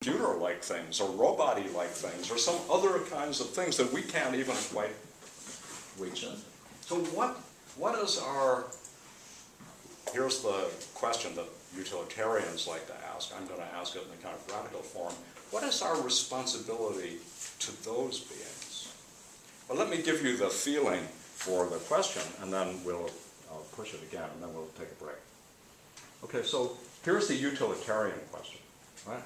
computer-like things or robot-y-like things or some other kinds of things that we can't even quite reach in. So what is our, here's the question that utilitarians like to ask. I'm going to ask it in a kind of radical form. What is our responsibility to those beings? Well, let me give you the feeling for the question, and then I'll push it again, and then we'll take a break. Okay, so here's the utilitarian question, right?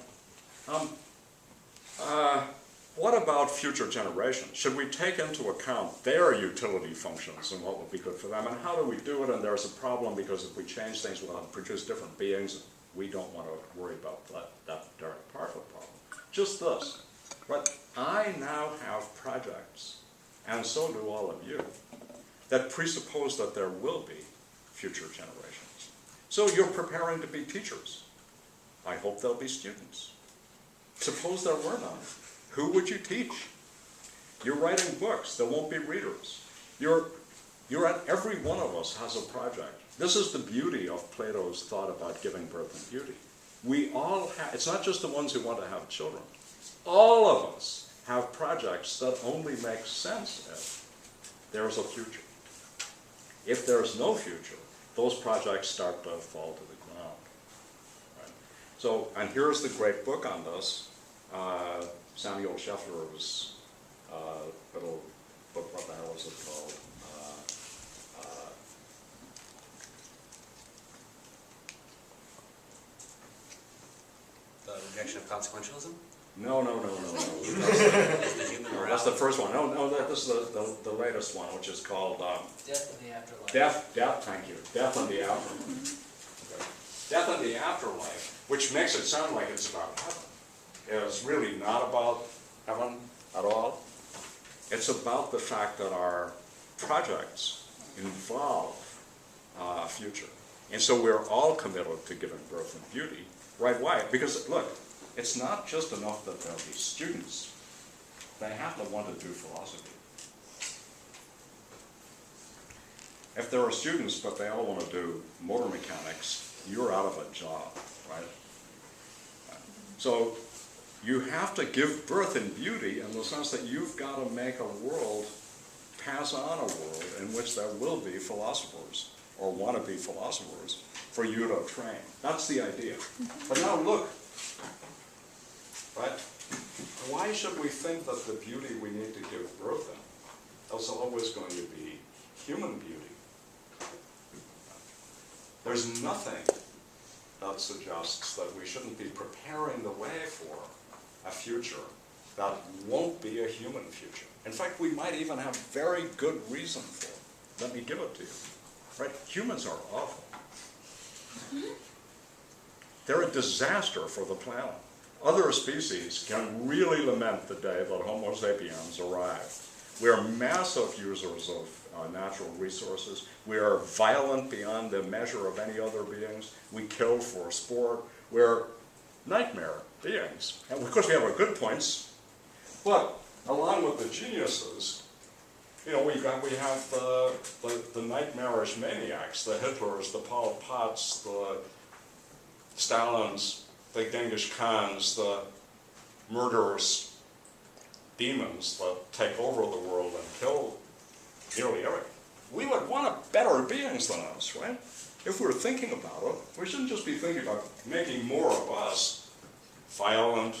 What about future generations? Should we take into account their utility functions and what would be good for them? And how do we do it? And there's a problem because if we change things, we'll produce different beings. We don't want to worry about that direct part of the problem. Just this, but I now have projects, and so do all of you, that presuppose that there will be future generations. So you're preparing to be teachers. I hope there'll be students. Suppose there were none. Who would you teach? You're writing books. There won't be readers. Every one of us has a project. This is the beauty of Plato's thought about giving birth and beauty. We all have, it's not just the ones who want to have children. All of us have projects that only make sense if there's a future. If there's no future, those projects start to fall to the ground. Right? So, and here's the great book on this. Samuel Scheffler's little book, what the hell is it called? The rejection of consequentialism? No. That's the first one. No, this is the latest one, which is called Death in the Afterlife. Death, thank you. Death in the Afterlife. Okay. Death in the Afterlife, which makes it sound like it's about heaven. It's really not about heaven at all. It's about the fact that our projects involve a future. And so we're all committed to giving birth and beauty. Right? Why? Because, look, it's not just enough that there'll be students. They have to want to do philosophy. If there are students, but they all want to do motor mechanics, you're out of a job, right? So you have to give birth in beauty in the sense that you've got to make a world, pass on a world in which there will be philosophers, or want to be philosophers, for you to train. That's the idea. But now look, right? Why should we think that the beauty we need to give birth in is always going to be human beauty? There's nothing that suggests that we shouldn't be preparing the way for a future that won't be a human future. In fact, we might even have very good reason for it. Let me give it to you. Right? Humans are awful. They're a disaster for the planet. Other species can really lament the day that Homo sapiens arrived. We're massive users of natural resources. We are violent beyond the measure of any other beings. We kill for sport. We're nightmare beings. And of course we have our good points, but along with the geniuses, you know, we have the nightmarish maniacs, the Hitlers, the Pol Pots, the Stalins, the Genghis Khans, the murderous demons that take over the world and kill nearly everything. We would want better beings than us, right? If we're thinking about it, we shouldn't just be thinking about making more of us, violent,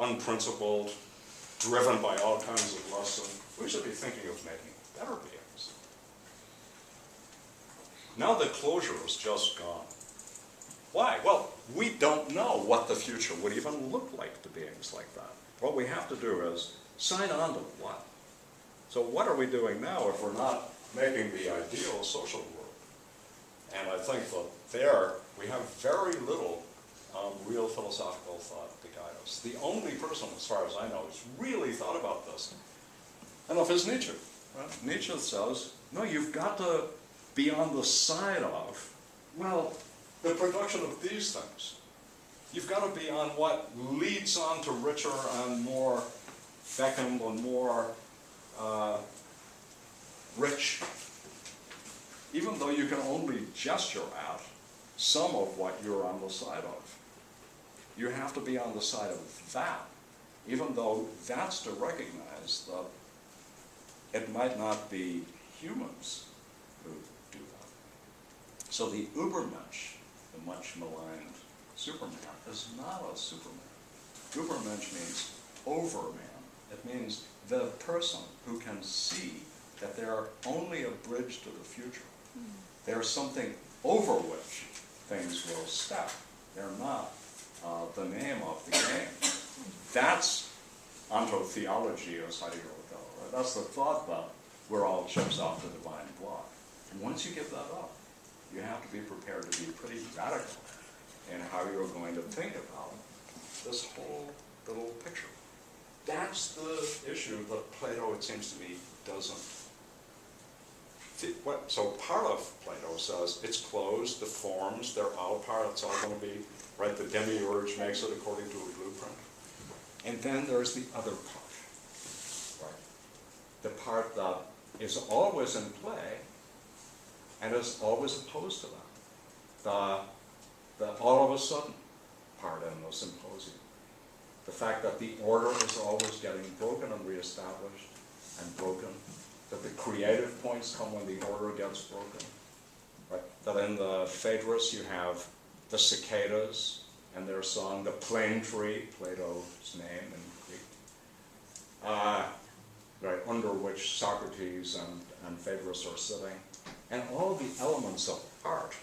unprincipled, driven by all kinds of lusts. We should be thinking of making better beings. Now the closure is just gone. Why? Well, we don't know what the future would even look like to beings like that. What we have to do is sign on to what? So what are we doing now if we're not making the ideal social world? And I think that there we have very little real philosophical thought to guide us. The only person, as far as I know, who's really thought about this enough is Nietzsche. Right? Nietzsche says, no, you've got to be on the side of, well, the production of these things. You've got to be on what leads on to richer and more fecund and more rich, even though you can only gesture at some of what you're on the side of. you have to be on the side of that, even though that's to recognize that it might not be humans who do that. So the Übermensch, the much maligned Superman, is not a Superman. Übermensch means overman. It means the person who can see that they are only a bridge to the future. They are something over which things will step. They're not the name of the game. That's ontotheology, as Heidegger would go. Right? That's the thought that we're all chips off the divine block. And once you give that up, you have to be prepared to be pretty radical in how you're going to think about this whole little picture. That's the issue that Plato, it seems to me, doesn't. So part of Plato says it's closed, the forms, they're out part, it's all going to be, right, the demiurge makes it according to a blueprint. And then there's the other part, right? The part that is always in play and is always opposed to that. The all of a sudden part in the symposium. The fact that the order is always getting broken and reestablished and broken. That the creative points come when the order gets broken. Right? That in the Phaedrus you have the cicadas and their song, the plane tree, Plato's name in Greek, right, under which Socrates and Phaedrus are sitting. And all the elements of art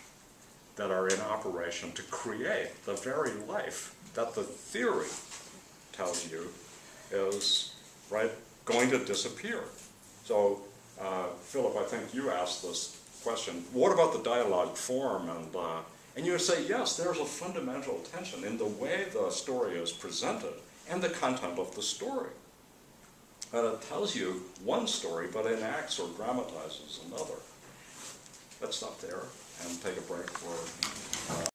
that are in operation to create the very life that the theory tells you is, right, going to disappear. So, Philip, I think you asked this question, what about the dialogue form? And you say, yes, there's a fundamental tension in the way the story is presented and the content of the story. It tells you one story, but enacts or dramatizes another. Let's stop there and take a break for